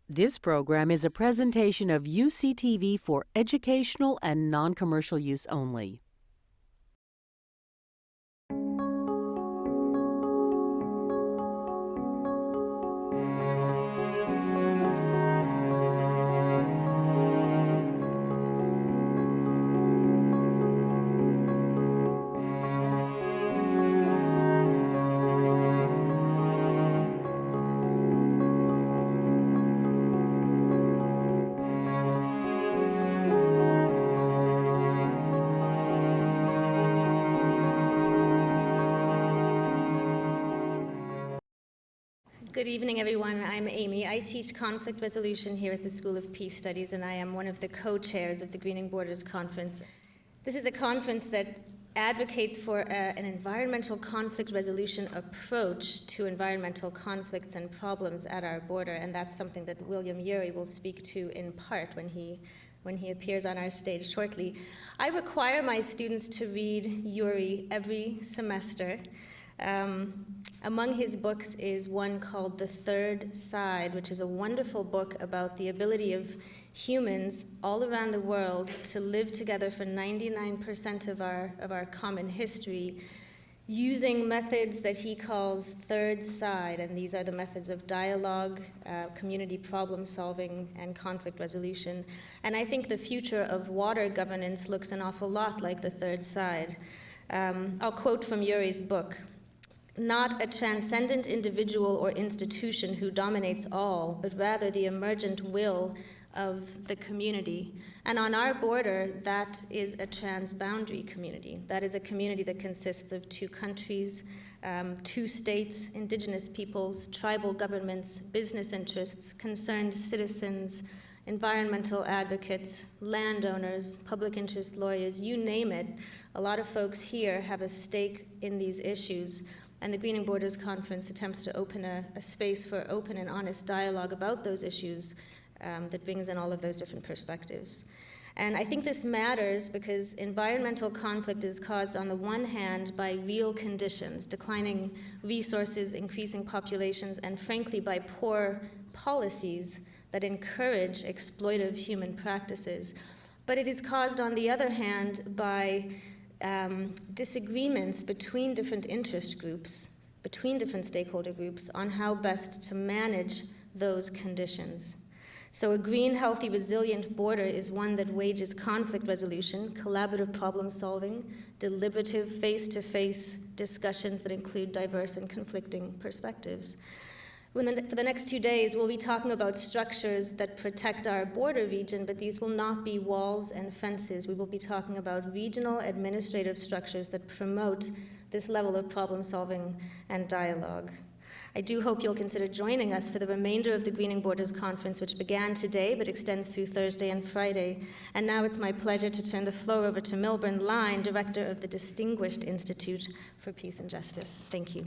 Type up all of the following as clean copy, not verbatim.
This program is a presentation of UCTV for educational and non-commercial use only. Good evening, everyone. I'm Amy. I teach conflict resolution here at the School of Peace Studies, and I am one of the co-chairs of the Greening Borders Conference. This is a conference that advocates for an environmental conflict resolution approach to environmental conflicts and problems at our border, and that's something that William Ury will speak to in part when he appears on our stage shortly. I require my students to read Ury every semester. Among his books is one called The Third Side, which is a wonderful book about the ability of humans all around the world to live together for 99% of our common history using methods that he calls third side, and these are the methods of dialogue, community problem solving, and conflict resolution. And I think the future of water governance looks an awful lot like the third side. I'll quote from Ury's book. Not a transcendent individual or institution who dominates all, but rather the emergent will of the community. And on our border, that is a transboundary community. That is a community that consists of two countries, two states, indigenous peoples, tribal governments, business interests, concerned citizens, environmental advocates, landowners, public interest lawyers, you name it. A lot of folks here have a stake in these issues. And the Greening Borders Conference attempts to open a space for open and honest dialogue about those issues that brings in all of those different perspectives. And I think this matters because environmental conflict is caused on the one hand by real conditions, declining resources, increasing populations, and frankly by poor policies that encourage exploitive human practices. But it is caused on the other hand by disagreements between different interest groups, between different stakeholder groups on how best to manage those conditions. So a green, healthy, resilient border is one that wages conflict resolution, collaborative problem solving, deliberative face-to-face discussions that include diverse and conflicting perspectives. For the next 2 days, we'll be talking about structures that protect our border region, but these will not be walls and fences. We will be talking about regional administrative structures that promote this level of problem solving and dialogue. I do hope you'll consider joining us for the remainder of the Greening Borders Conference, which began today but extends through Thursday and Friday. And now it's my pleasure to turn the floor over to Milburn Line, Director of the Distinguished Institute for Peace and Justice. Thank you.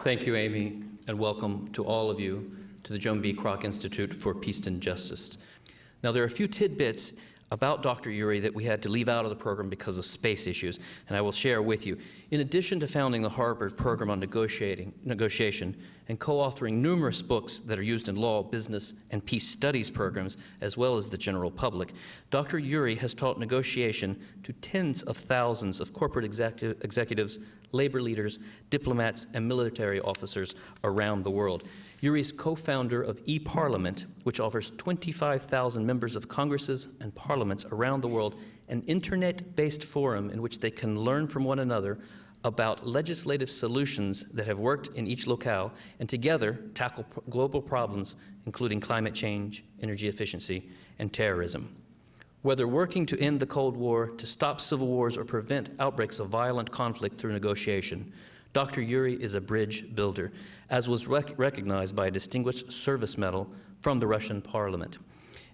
Thank you, Amy, and welcome to all of you to the Joan B. Kroc Institute for Peace and Justice. Now, there are a few tidbits about Dr. Ury that we had to leave out of the program because of space issues, and I will share with you. In addition to founding the Harvard Program on Negotiation and co-authoring numerous books that are used in law, business, and peace studies programs, as well as the general public, Dr. Ury has taught negotiation to tens of thousands of corporate executives, labor leaders, diplomats, and military officers around the world. Ury is co-founder of eParliament, which offers 25,000 members of Congresses and parliaments around the world an internet-based forum in which they can learn from one another about legislative solutions that have worked in each locale and together tackle global problems, including climate change, energy efficiency, and terrorism. Whether working to end the Cold War, to stop civil wars, or prevent outbreaks of violent conflict through negotiation, Dr. Ury is a bridge builder, as was recognized by a Distinguished Service Medal from the Russian Parliament.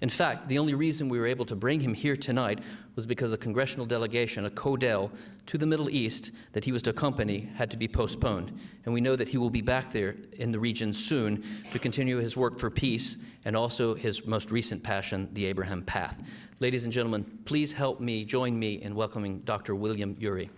In fact, the only reason we were able to bring him here tonight was because a congressional delegation, a CODEL, to the Middle East that he was to accompany had to be postponed. And we know that he will be back there in the region soon to continue his work for peace and also his most recent passion, the Abraham Path. Ladies and gentlemen, please help me, join me in welcoming Dr. William Ury.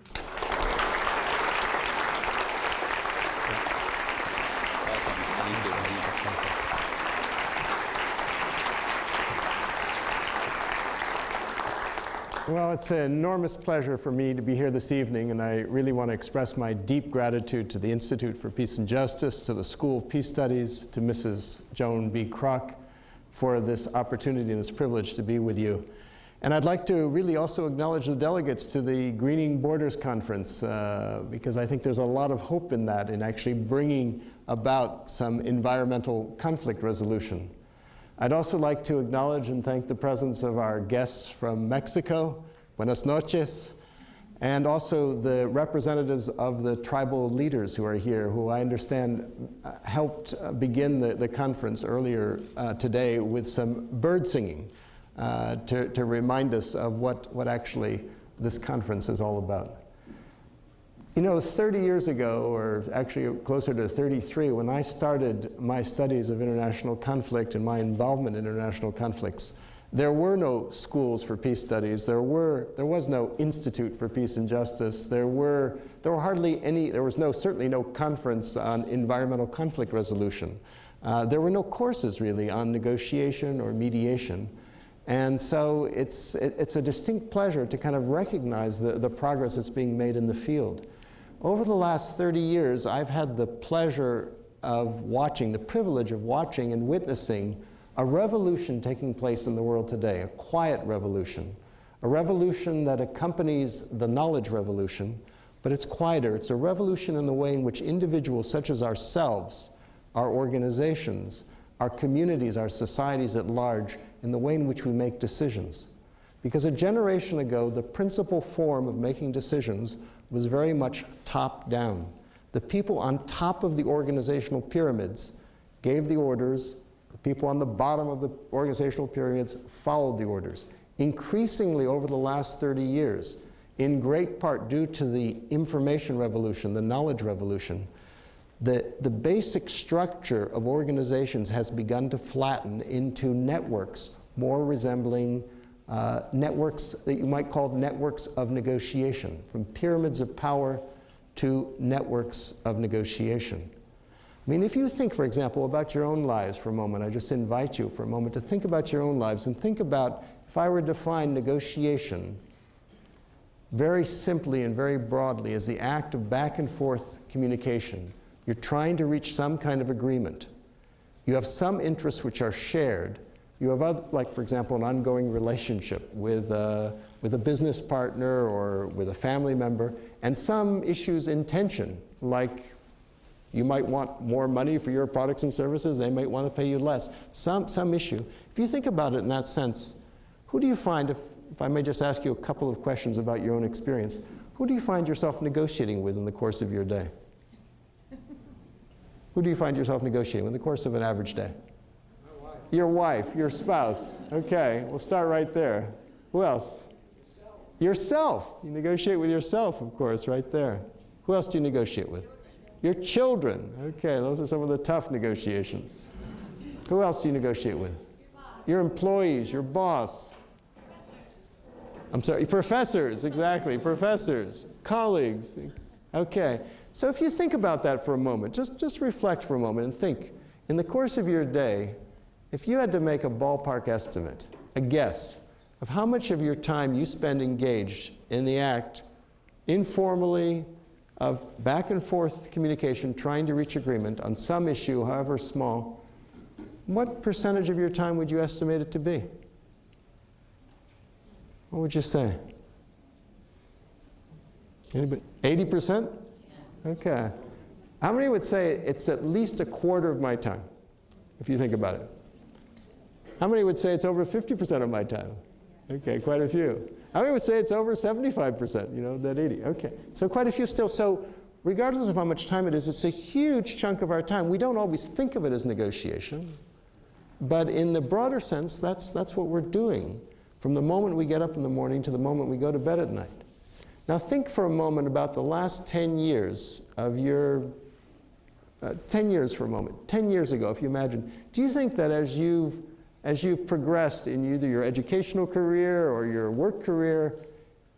Well, it's an enormous pleasure for me to be here this evening, and I really want to express my deep gratitude to the Institute for Peace and Justice, to the School of Peace Studies, to Mrs. Joan B. Kroc for this opportunity and this privilege to be with you. And I'd like to really also acknowledge the delegates to the Greening Borders Conference, because I think there's a lot of hope in that, in actually bringing about some environmental conflict resolution. I'd also like to acknowledge and thank the presence of our guests from Mexico, buenas noches, and also the representatives of the tribal leaders who are here, who I understand helped begin the conference earlier today with some bird singing to remind us of what actually this conference is all about. You know, 30 years ago, or actually closer to 33, when I started my studies of international conflict and my involvement in international conflicts, there were no schools for peace studies. There was no Institute for Peace and Justice. There was certainly no conference on environmental conflict resolution. There were no courses really on negotiation or mediation. And so it's a distinct pleasure to kind of recognize the progress that's being made in the field. Over the last 30 years, I've had the pleasure of watching, the privilege of watching and witnessing a revolution taking place in the world today, a quiet revolution, a revolution that accompanies the knowledge revolution, but it's quieter. It's a revolution in the way in which individuals such as ourselves, our organizations, our communities, our societies at large, in the way in which we make decisions. Because a generation ago, the principal form of making decisions was very much top-down. The people on top of the organizational pyramids gave the orders. The people on the bottom of the organizational pyramids followed the orders. Increasingly over the last 30 years, in great part due to the information revolution, the knowledge revolution, the basic structure of organizations has begun to flatten into networks more resembling networks that you might call networks of negotiation, from pyramids of power to networks of negotiation. I mean, if you think, for example, about your own lives for a moment, I just invite you for a moment to think about your own lives and think about, if I were to define negotiation very simply and very broadly as the act of back and forth communication. You're trying to reach some kind of agreement. You have some interests which are shared. You have other, like for example, an ongoing relationship with a business partner or with a family member, and some issues in tension, like you might want more money for your products and services, they might want to pay you less. Some issue. If you think about it in that sense, who do you find, if I may just ask you a couple of questions about your own experience, who do you find yourself negotiating with in the course of your day? Who do you find yourself negotiating with in the course of an average day? Your wife, your spouse. Okay, we'll start right there. Who else? Yourself. You negotiate with yourself, of course, right there. Who else do you negotiate with? Your children. Okay, those are some of the tough negotiations. Who else do you negotiate with? Your employees, your boss. I'm sorry, professors, exactly, professors, colleagues. Okay, so if you think about that for a moment, just reflect for a moment and think, in the course of your day, if you had to make a ballpark estimate, a guess, of how much of your time you spend engaged in the act, informally, of back and forth communication, trying to reach agreement on some issue, however small, what percentage of your time would you estimate it to be? What would you say? Anybody? 80%? Okay. How many would say it's at least a quarter of my time, if you think about it? How many would say it's over 50% of my time? Okay, quite a few. How many would say it's over 75%, you know, that 80? Okay, so quite a few still. So regardless of how much time it is, it's a huge chunk of our time. We don't always think of it as negotiation, but in the broader sense, that's what we're doing from the moment we get up in the morning to the moment we go to bed at night. Now think for a moment about the last 10 years of your, 10 years for a moment, 10 years ago, if you imagine, do you think that as you've progressed in either your educational career or your work career,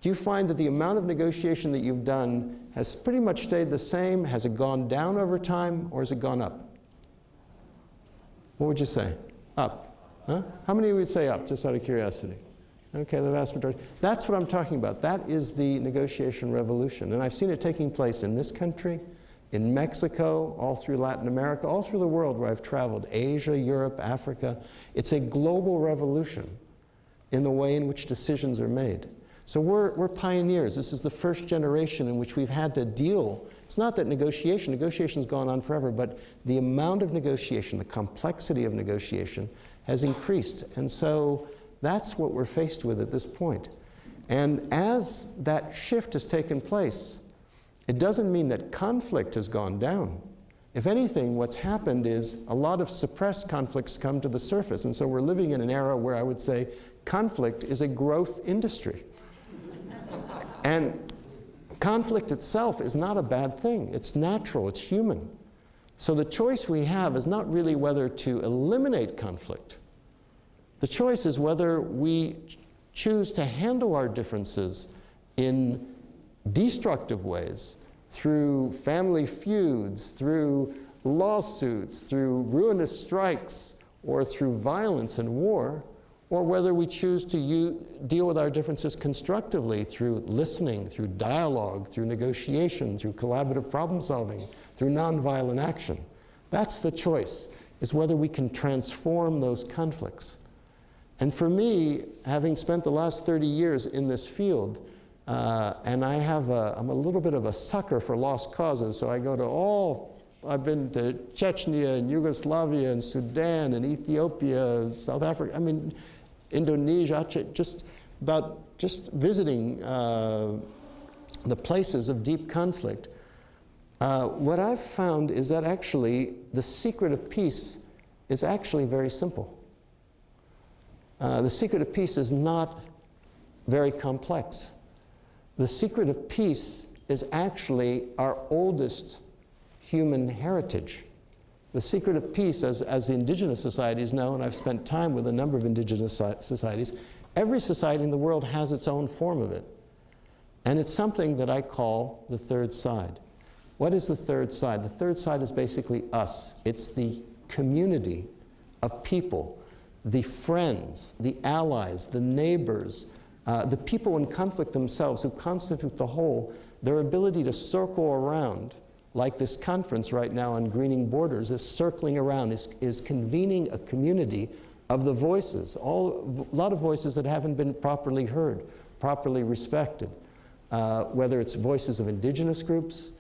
do you find that the amount of negotiation that you've done has pretty much stayed the same? Has it gone down over time, or has it gone up? What would you say? Up. Huh? How many would say up, just out of curiosity? Okay, the vast majority. That's what I'm talking about. That is the negotiation revolution. And I've seen it taking place in this country, in Mexico, all through Latin America, all through the world where I've traveled, Asia, Europe, Africa. It's a global revolution in the way in which decisions are made. So we're pioneers. This is the first generation in which we've had to deal. It's not that negotiation's gone on forever, but the amount of negotiation, the complexity of negotiation has increased. And so that's what we're faced with at this point. And as that shift has taken place, it doesn't mean that conflict has gone down. If anything, what's happened is a lot of suppressed conflicts come to the surface. And so we're living in an era where I would say conflict is a growth industry. And conflict itself is not a bad thing. It's natural, it's human. So the choice we have is not really whether to eliminate conflict. The choice is whether we choose to handle our differences in destructive ways, through family feuds, through lawsuits, through ruinous strikes, or through violence and war, or whether we choose to deal with our differences constructively through listening, through dialogue, through negotiation, through collaborative problem solving, through nonviolent action. That's the choice, is whether we can transform those conflicts. And for me, having spent the last 30 years in this field, and I'm a little bit of a sucker for lost causes, so I go to I've been to Chechnya and Yugoslavia and Sudan and Ethiopia, South Africa, I mean, Indonesia, just visiting the places of deep conflict. What I've found is that actually the secret of peace is actually very simple. The secret of peace is not very complex. The secret of peace is actually our oldest human heritage. The secret of peace, as the indigenous societies know, and I've spent time with a number of indigenous societies, every society in the world has its own form of it. And it's something that I call the third side. What is the third side? The third side is basically us. It's the community of people, the friends, the allies, the neighbors, the people in conflict themselves who constitute the whole. Their ability to circle around, like this conference right now on greening borders is circling around, is convening a community of the voices, a lot of voices that haven't been properly heard, properly respected, whether it's voices of indigenous groups,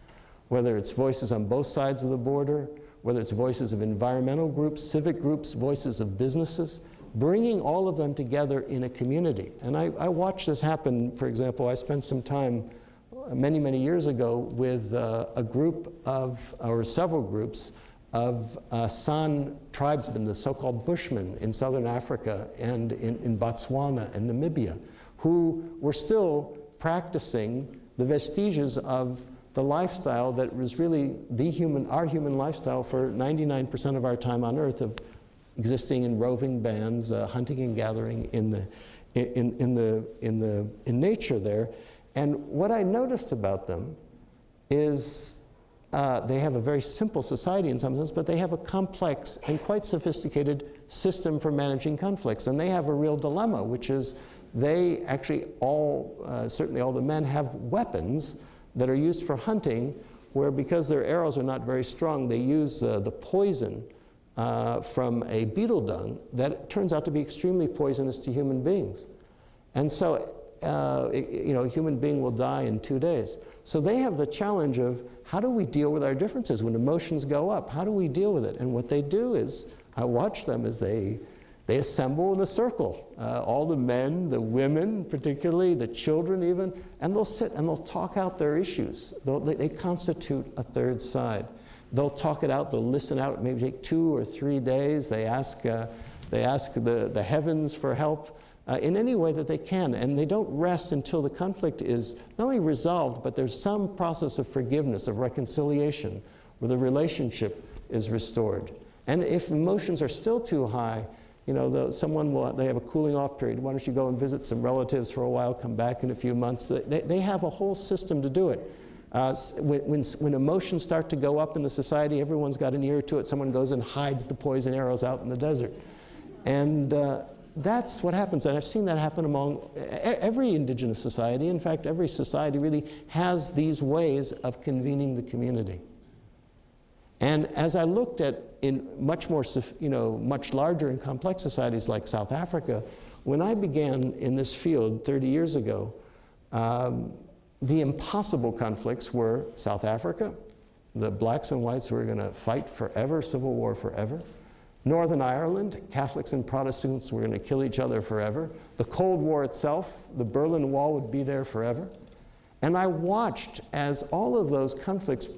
whether it's voices on both sides of the border, whether it's voices of environmental groups, civic groups, voices of businesses, bringing all of them together in a community. And I watched this happen. For example, I spent some time many, many years ago with a group of, or several groups of San tribesmen, the so-called Bushmen in southern Africa and in Botswana and Namibia, who were still practicing the vestiges of the lifestyle that was really our human lifestyle for 99% of our time on Earth, of existing in roving bands, hunting and gathering in nature there. And what I noticed about them is they have a very simple society in some sense, but they have a complex and quite sophisticated system for managing conflicts. And they have a real dilemma, which is they actually certainly all the men have weapons that are used for hunting, where because their arrows are not very strong, they use the poison from a beetle dung that turns out to be extremely poisonous to human beings. And so, a human being will die in 2 days. So they have the challenge of, how do we deal with our differences when emotions go up? How do we deal with it? And what they do is, I watch them as they assemble in a circle. All the men, the women particularly, the children even, and they'll sit and they'll talk out their issues. They constitute a third side. They'll talk it out, they'll listen out, maybe take 2 or 3 days. They ask the heavens for help in any way that they can, and they don't rest until the conflict is not only resolved, but there's some process of forgiveness, of reconciliation, where the relationship is restored. And if emotions are still too high, they have a cooling off period. Why don't you go and visit some relatives for a while, come back in a few months? They have a whole system to do it. When emotions start to go up in the society, everyone's got an ear to it. Someone goes and hides the poison arrows out in the desert. And that's what happens, and I've seen that happen among every indigenous society. In fact, every society really has these ways of convening the community. And as I looked at in much more, much larger and complex societies like South Africa, when I began in this field 30 years ago, the impossible conflicts were South Africa, the blacks and whites who were going to fight forever, civil war forever. Northern Ireland, Catholics and Protestants were going to kill each other forever. The Cold War itself, the Berlin Wall would be there forever. And I watched as all of those conflicts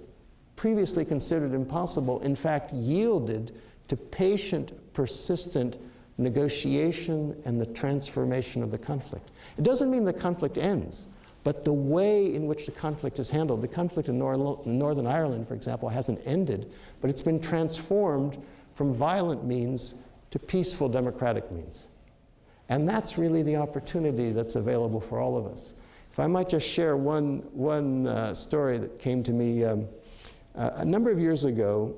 previously considered impossible, in fact, yielded to patient, persistent negotiation and the transformation of the conflict. It doesn't mean the conflict ends, but the way in which the conflict is handled. The conflict in Northern Ireland, for example, hasn't ended, but it's been transformed from violent means to peaceful democratic means. And that's really the opportunity that's available for all of us. If I might just share one story that came to me a number of years ago,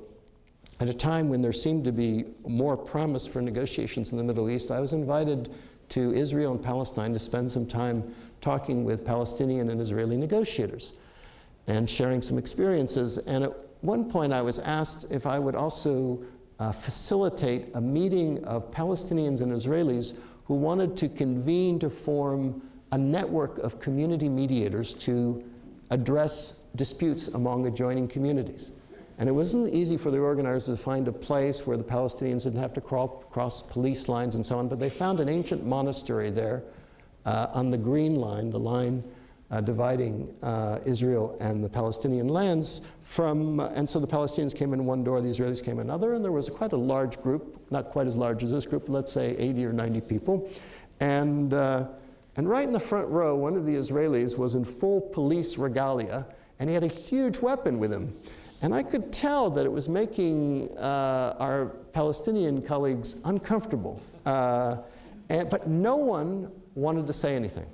at a time when there seemed to be more promise for negotiations in the Middle East, I was invited to Israel and Palestine to spend some time talking with Palestinian and Israeli negotiators and sharing some experiences. And at one point I was asked if I would also facilitate a meeting of Palestinians and Israelis who wanted to convene to form a network of community mediators to address disputes among adjoining communities. And it wasn't easy for the organizers to find a place where the Palestinians didn't have to cross police lines and so on, but they found an ancient monastery there on the Green Line, the line dividing Israel and the Palestinian lands and so the Palestinians came in one door, the Israelis came in another, and there was quite a large group, not quite as large as this group, let's say 80 or 90 people. And right in the front row, one of the Israelis was in full police regalia, and he had a huge weapon with him. And I could tell that it was making our Palestinian colleagues uncomfortable. But no one wanted to say anything.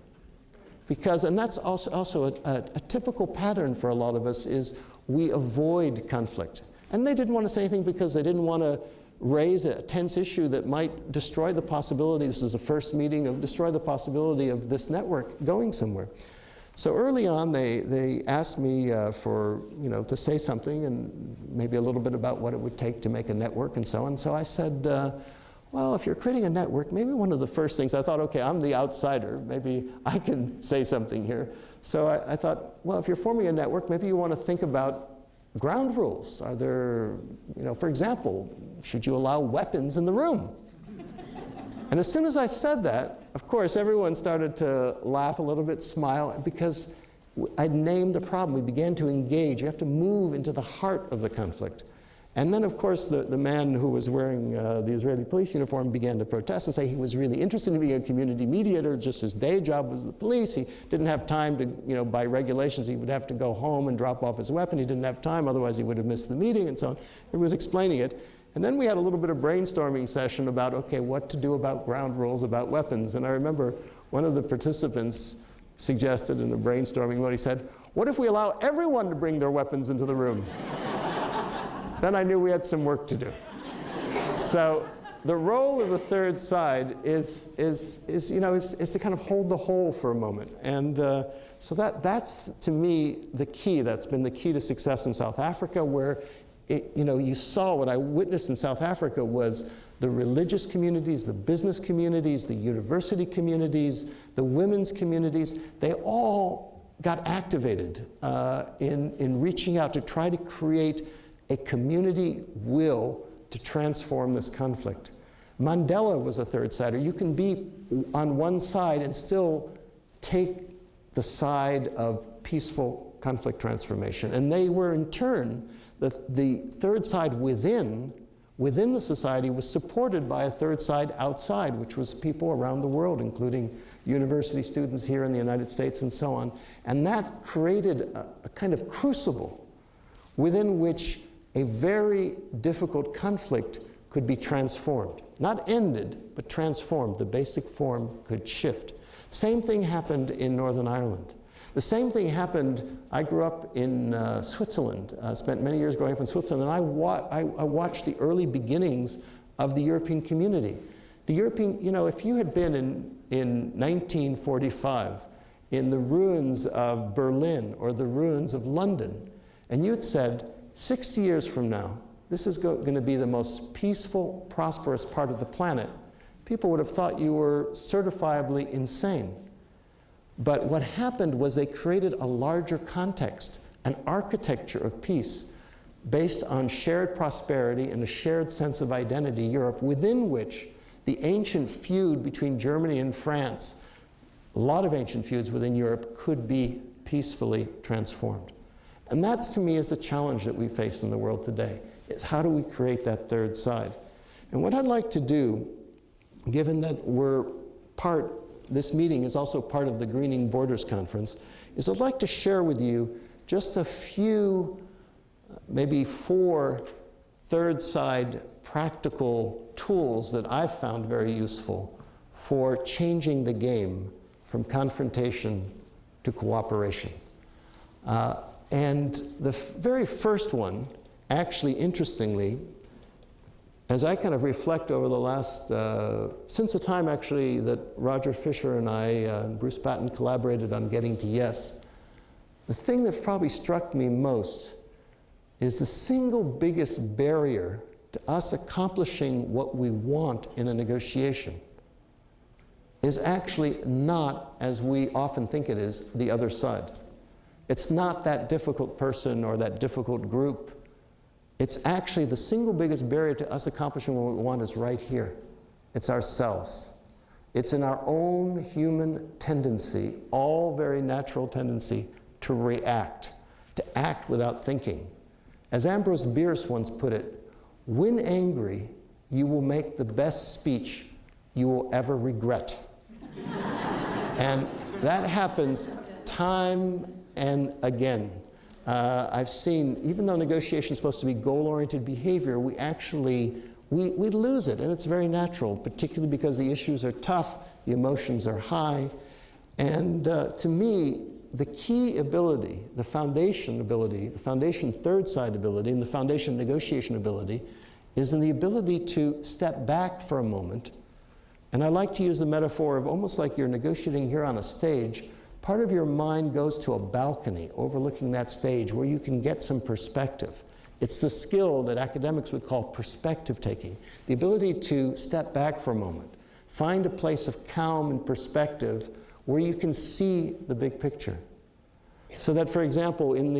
And that's also a typical pattern for a lot of us, is we avoid conflict. And they didn't want to say anything because they didn't want to raise a tense issue that might destroy the possibility, this is a first meeting, destroy the possibility of this network going somewhere. So early on, they asked me to say something and maybe a little bit about what it would take to make a network and so on. So I said, well, if you're creating a network, maybe one of the first things, I thought, okay, I'm the outsider, maybe I can say something here. So I thought, well, if you're forming a network, maybe you want to think about ground rules. Are there, for example, should you allow weapons in the room? And as soon as I said that, of course, everyone started to laugh a little bit, smile, because I'd named the problem. We began to engage. You have to move into the heart of the conflict. And then, of course, the man who was wearing the Israeli police uniform began to protest and say he was really interested in being a community mediator, just his day job was the police. He didn't have time to, by regulations, he would have to go home and drop off his weapon. He didn't have time, otherwise he would have missed the meeting and so on. He was explaining it. And then we had a little bit of brainstorming session about, okay, what to do about ground rules about weapons. And I remember one of the participants suggested in the brainstorming mode, he said, what if we allow everyone to bring their weapons into the room? Then I knew we had some work to do. So the role of the third side is to kind of hold the whole for a moment. And so that's, to me, the key. That's been the key to success in South Africa, where you saw what I witnessed in South Africa was the religious communities, the business communities, the university communities, the women's communities, they all got activated in reaching out to try to create a community will to transform this conflict. Mandela was a third-sider. You can be on one side and still take the side of peaceful conflict transformation. And they were, in turn, the third side within the society was supported by a third side outside, which was people around the world, including university students here in the United States and so on. And that created a kind of crucible within which a very difficult conflict could be transformed. Not ended, but transformed. The basic form could shift. Same thing happened in Northern Ireland. The same thing happened, I grew up in Switzerland, spent many years growing up in Switzerland, and I watched the early beginnings of the European community. The European, you know, if you had been in 1945 in the ruins of Berlin or the ruins of London, and you had said, 60 years from now, this is going to be the most peaceful, prosperous part of the planet, people would have thought you were certifiably insane. But what happened was they created a larger context, an architecture of peace based on shared prosperity and a shared sense of identity, Europe, within which the ancient feud between Germany and France, a lot of ancient feuds within Europe, could be peacefully transformed. And that, to me, is the challenge that we face in the world today, is how do we create that third side? And what I'd like to do, given that this meeting is also part of the Greening Borders Conference, is I'd like to share with you just a few, maybe 4 third side practical tools that I've found very useful for changing the game from confrontation to cooperation. And the very first one, actually, interestingly, as I kind of reflect over the last, since the time actually that Roger Fisher and I and Bruce Patton collaborated on getting to yes, the thing that probably struck me most is the single biggest barrier to us accomplishing what we want in a negotiation is actually not, as we often think it is, the other side. It's not that difficult person or that difficult group. It's actually the single biggest barrier to us accomplishing what we want is right here. It's ourselves. It's in our own human tendency, all very natural tendency, to react, to act without thinking. As Ambrose Bierce once put it, when angry, you will make the best speech you will ever regret. And that happens time and again. I've seen, even though negotiation is supposed to be goal-oriented behavior, we lose it, and it's very natural, particularly because the issues are tough, the emotions are high, and to me, the key ability, the foundation third side ability, and the foundation negotiation ability is in the ability to step back for a moment. And I like to use the metaphor of almost like you're negotiating here on a stage. Part of your mind goes to a balcony overlooking that stage where you can get some perspective. It's the skill that academics would call perspective taking, the ability to step back for a moment, find a place of calm and perspective where you can see the big picture. So that, for example, in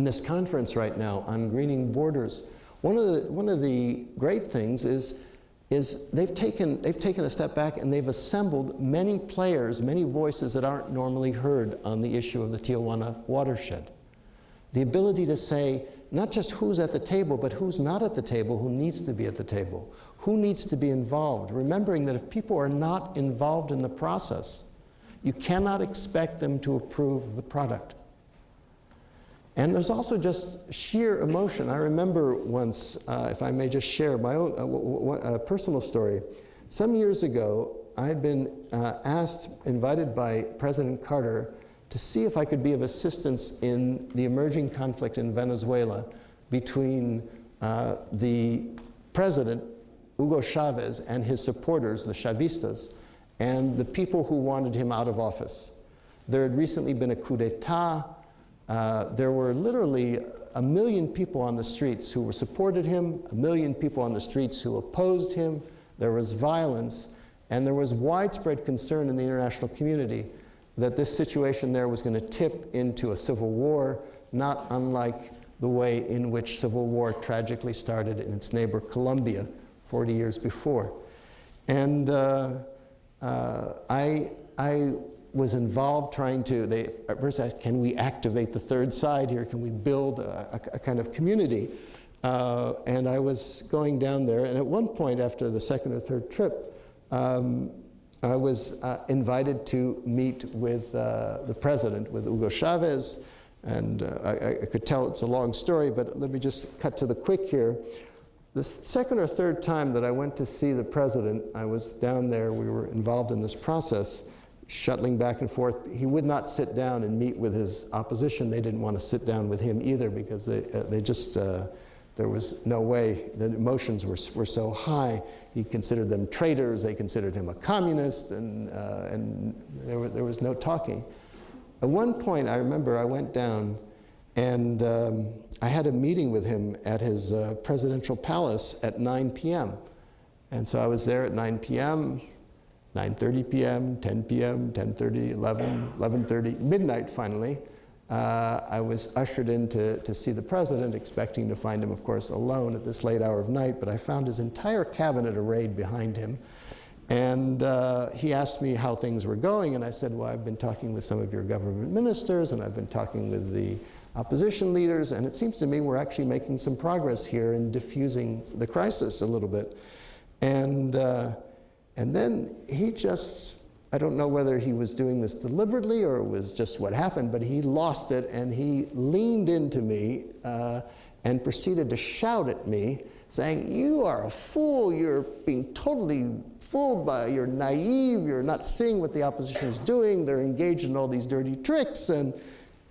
this conference right now on greening borders, one of the great things is they've taken a step back and they've assembled many players, many voices that aren't normally heard on the issue of the Tijuana watershed. The ability to say not just who's at the table, but who's not at the table, who needs to be at the table, who needs to be involved, remembering that if people are not involved in the process, you cannot expect them to approve of the product. And there's also just sheer emotion. I remember once, if I may just share my own personal story. Some years ago, I had been invited by President Carter to see if I could be of assistance in the emerging conflict in Venezuela between the president, Hugo Chavez, and his supporters, the Chavistas, and the people who wanted him out of office. There had recently been a coup d'etat. There were literally 1 million people on the streets who supported him, 1 million people on the streets who opposed him. There was violence, and there was widespread concern in the international community that this situation there was going to tip into a civil war, not unlike the way in which civil war tragically started in its neighbor Colombia 40 years before. And I was involved trying to, they at first asked, can we activate the third side here? Can we build a kind of community? And I was going down there, and at one point after the second or third trip, I was invited to meet with the president, with Hugo Chavez, and I could tell it's a long story, but let me just cut to the quick here. The second or third time that I went to see the president, I was down there, we were involved in this process, shuttling back and forth. He would not sit down and meet with his opposition. They didn't want to sit down with him either because they there was no way. The emotions were so high. He considered them traitors. They considered him a communist, and there was no talking. At one point, I remember I went down, and I had a meeting with him at his presidential palace at 9 p.m. And so I was there at 9 p.m., 9:30 p.m., 10 p.m., 10:30, 11, 11:30, midnight finally. I was ushered in to see the president, expecting to find him, of course, alone at this late hour of night, but I found his entire cabinet arrayed behind him. And he asked me how things were going, and I said, well, I've been talking with some of your government ministers, and I've been talking with the opposition leaders, and it seems to me we're actually making some progress here in diffusing the crisis a little bit. And then he just, I don't know whether he was doing this deliberately or it was just what happened, but he lost it, and he leaned into me and proceeded to shout at me, saying, you are a fool, you're being totally fooled by, you're naive, you're not seeing what the opposition is doing, they're engaged in all these dirty tricks, and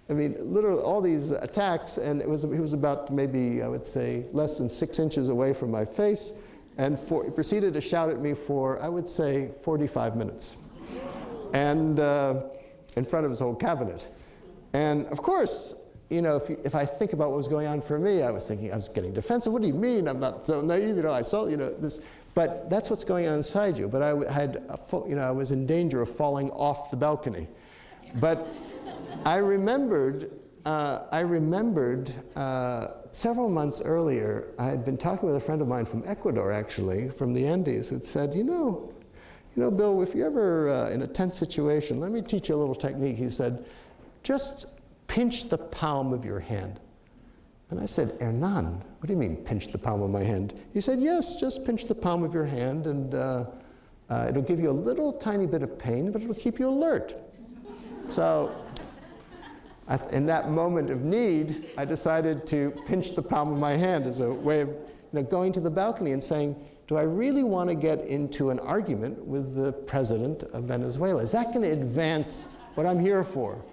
I mean, literally all these attacks, and he was about maybe, I would say, less than 6 inches away from my face, and he proceeded to shout at me for, I would say, 45 minutes. And in front of his whole cabinet. And of course, you know, if I think about what was going on for me, I was thinking, I was getting defensive. What do you mean? I'm not so naive, you know, I saw, you know, this. But that's what's going on inside you. But I was in danger of falling off the balcony. But I remembered several months earlier, I had been talking with a friend of mine from Ecuador, actually, from the Andes, who'd said, you know, Bill, if you're ever in a tense situation, let me teach you a little technique. He said, just pinch the palm of your hand. And I said, Hernan, what do you mean, pinch the palm of my hand? He said, yes, just pinch the palm of your hand, and it'll give you a little tiny bit of pain, but it'll keep you alert. So in that moment of need, I decided to pinch the palm of my hand as a way of going to the balcony and saying, do I really want to get into an argument with the president of Venezuela? Is that going to advance what I'm here for?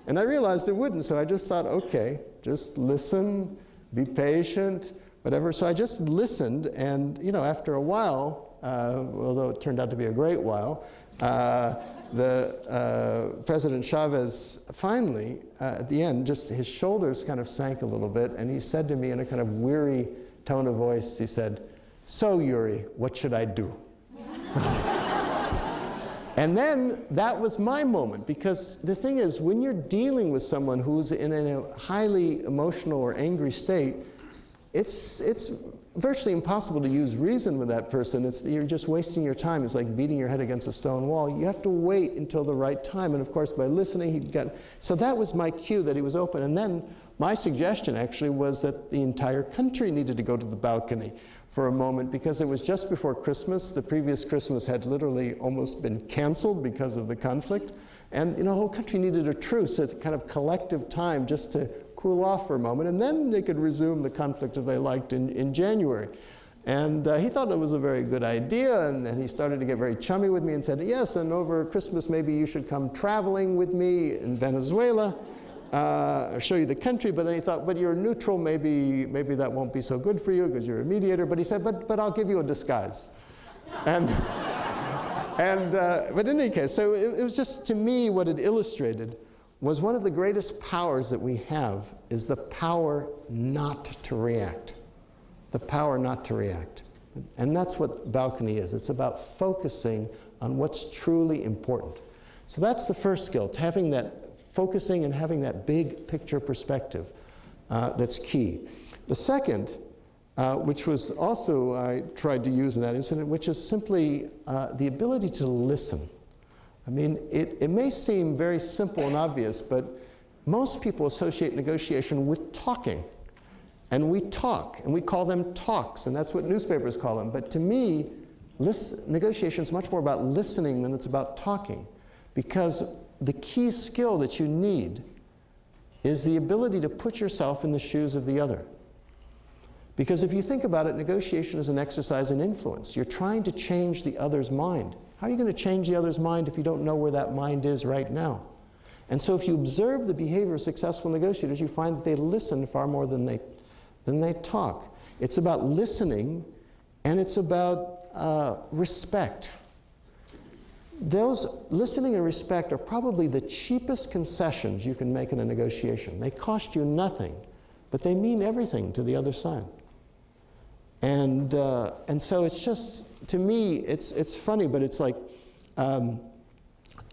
And I realized it wouldn't, so I just thought, okay, just listen, be patient, whatever. So I just listened, and after a while, although it turned out to be a great while, President Chavez finally, at the end, just his shoulders kind of sank a little bit, and he said to me in a kind of weary tone of voice, he said, so Yuri, what should I do? And then that was my moment, because the thing is, when you're dealing with someone who's in a highly emotional or angry state, it's virtually impossible to use reason with that person. You're just wasting your time. It's like beating your head against a stone wall. You have to wait until the right time. And of course, by listening, so that was my cue that he was open. And then my suggestion actually was that the entire country needed to go to the balcony for a moment, because it was just before Christmas. The previous Christmas had literally almost been canceled because of the conflict. And the whole country needed a truce, a kind of collective time just to cool off for a moment, and then they could resume the conflict if they liked in January. And he thought it was a very good idea, and then he started to get very chummy with me and said, yes, and over Christmas maybe you should come traveling with me in Venezuela. I'll show you the country. But then he thought, but you're neutral, maybe that won't be so good for you because you're a mediator. But he said, but I'll give you a disguise. And but in any case, so it was just, to me, what it illustrated was one of the greatest powers that we have is the power not to react. The power not to react. And that's what balcony is. It's about focusing on what's truly important. So that's the first skill, having that focusing and having that big picture perspective. That's key. The second, which was also I tried to use in that incident, which is simply the ability to listen. I mean, it may seem very simple and obvious, but most people associate negotiation with talking. And we talk, and we call them talks, and that's what newspapers call them. But to me, negotiation is much more about listening than it's about talking. Because the key skill that you need is the ability to put yourself in the shoes of the other. Because if you think about it, negotiation is an exercise in influence. You're trying to change the other's mind. How are you going to change the other's mind if you don't know where that mind is right now? And so if you observe the behavior of successful negotiators, you find that they listen far more than they talk. It's about listening, and it's about respect. Those listening and respect are probably the cheapest concessions you can make in a negotiation. They cost you nothing, but they mean everything to the other side. And so it's just, to me, it's funny, but it's like,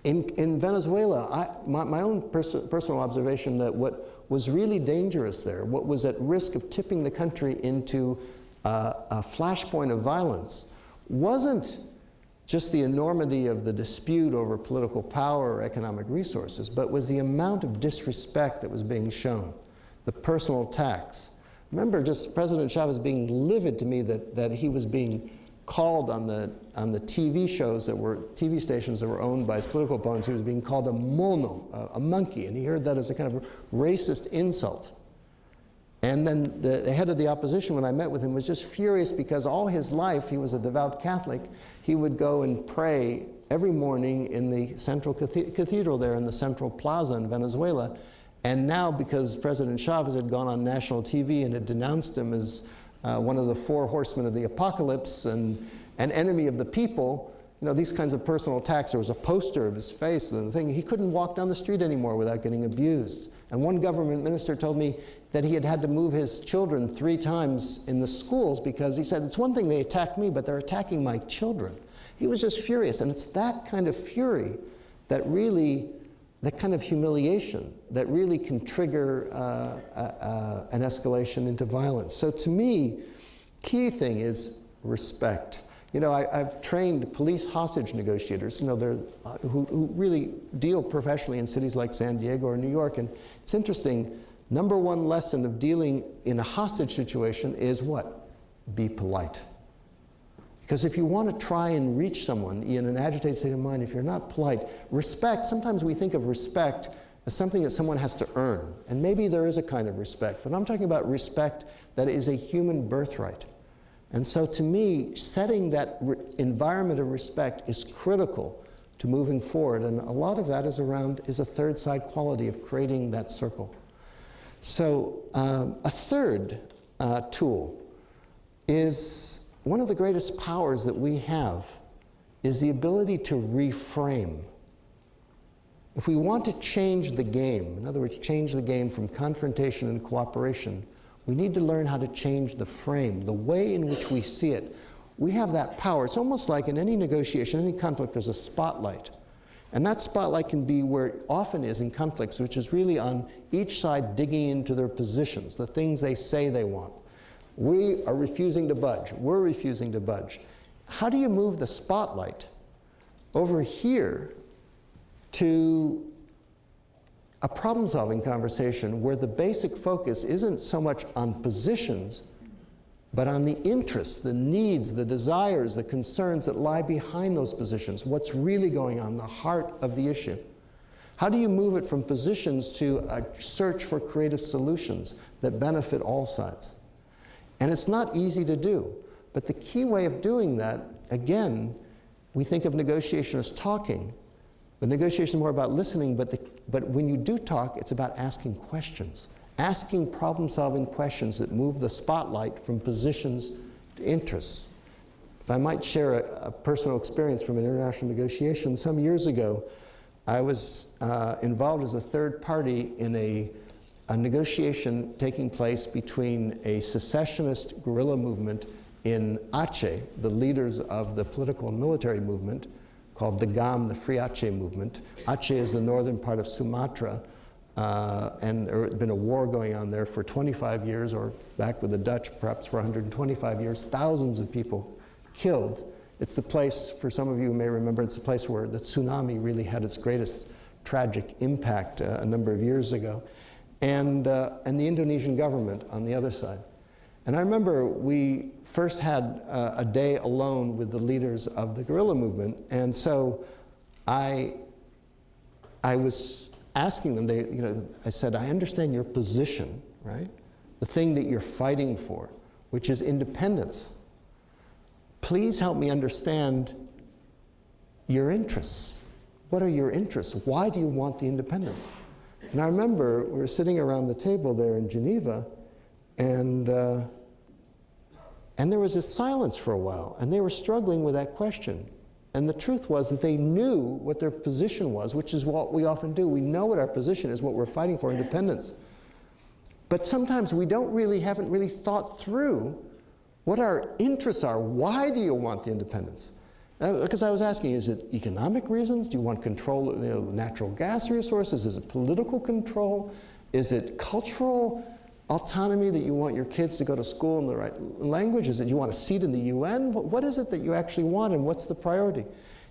in Venezuela, my own personal observation that what was really dangerous there, what was at risk of tipping the country into a flashpoint of violence, wasn't just the enormity of the dispute over political power or economic resources, but was the amount of disrespect that was being shown, the personal attacks. Remember just President Chavez being livid to me that he was being called on the TV shows that were, TV stations that were owned by his political opponents, he was being called a mono, a monkey, and he heard that as a kind of racist insult. And then the head of the opposition, when I met with him, was just furious because all his life, he was a devout Catholic, he would go and pray every morning in the central cathedral there in the Central Plaza in Venezuela. And now, because President Chavez had gone on national TV and had denounced him as one of the four horsemen of the apocalypse and an enemy of the people, you know, these kinds of personal attacks. There was a poster of his face and the thing. He couldn't walk down the street anymore without getting abused. And one government minister told me that he had had to move his children 3 times in the schools because he said, it's one thing they attack me, but they're attacking my children. He was just furious. And it's that kind of fury that really, that kind of humiliation that really can trigger an escalation into violence. So to me, key thing is respect. You know, I've trained police hostage negotiators, you know, who really deal professionally in cities like San Diego or New York. And it's interesting, number one lesson of dealing in a hostage situation is what? Be polite. Because if you want to try and reach someone in an agitated state of mind, if you're not polite, respect, sometimes we think of respect as something that someone has to earn. And maybe there is a kind of respect, but I'm talking about respect that is a human birthright. And so to me, setting that environment of respect is critical to moving forward. And a lot of that is a third side quality of creating that circle. So a third tool is one of the greatest powers that we have is the ability to reframe. If we want to change the game, in other words, change the game from confrontation and cooperation, we need to learn how to change the frame, the way in which we see it. We have that power. It's almost like in any negotiation, any conflict, there's a spotlight. And that spotlight can be where it often is in conflicts, which is really on each side digging into their positions, the things they say they want. We are refusing to budge. We're refusing to budge. How do you move the spotlight over here to a problem-solving conversation where the basic focus isn't so much on positions, but on the interests, the needs, the desires, the concerns that lie behind those positions, what's really going on, the heart of the issue? How do you move it from positions to a search for creative solutions that benefit all sides? And it's not easy to do, but the key way of doing that, again, we think of negotiation as talking. The negotiation is more about listening, but when you do talk, it's about asking questions. Asking problem-solving questions that move the spotlight from positions to interests. If I might share a personal experience from an international negotiation, some years ago, I was involved as a third party in a negotiation taking place between a secessionist guerrilla movement in Aceh, the leaders of the political and military movement, called the GAM, the Free Aceh movement. Aceh is the northern part of Sumatra, and there had been a war going on there for 25 years, or back with the Dutch, perhaps for 125 years, thousands of people killed. It's the place, for some of you who may remember, it's the place where the tsunami really had its greatest tragic impact a number of years ago, and the Indonesian government on the other side. And I remember we first had a day alone with the leaders of the guerrilla movement, and so I was asking them, I said, I understand your position, right? The thing that you're fighting for, which is independence. Please help me understand your interests. What are your interests? Why do you want the independence? And I remember we were sitting around the table there in Geneva, and And there was this silence for a while, and they were struggling with that question. And the truth was that they knew what their position was, which is what we often do. We know what our position is, what we're fighting for, independence. But sometimes we haven't really thought through what our interests are. Why do you want the independence? Because I was asking, is it economic reasons? Do you want control of natural gas resources? Is it political control? Is it cultural autonomy that you want your kids to go to school in the right language? Is it you want a seat in the UN? What is it that you actually want, and what's the priority?